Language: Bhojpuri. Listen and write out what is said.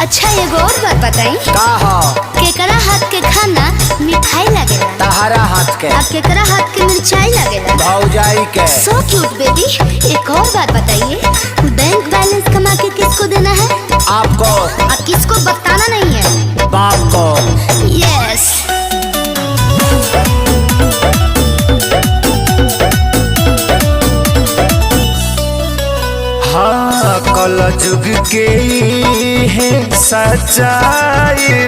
अच्छा एगो और बात बताई का हो? केकरा हाथ के खाना मिठाई लगेला? तहरा हाथ के। अब केकरा हाथ के मिर्चाई लगेला? भौजाई के। So cute baby. एक और बात बताइए, बैंक बैलेंस कमा के किसको देना है? आपको। अब किसको बताना नहीं है? बाप को। यस। हाँ कल जुग के है सच्चाई।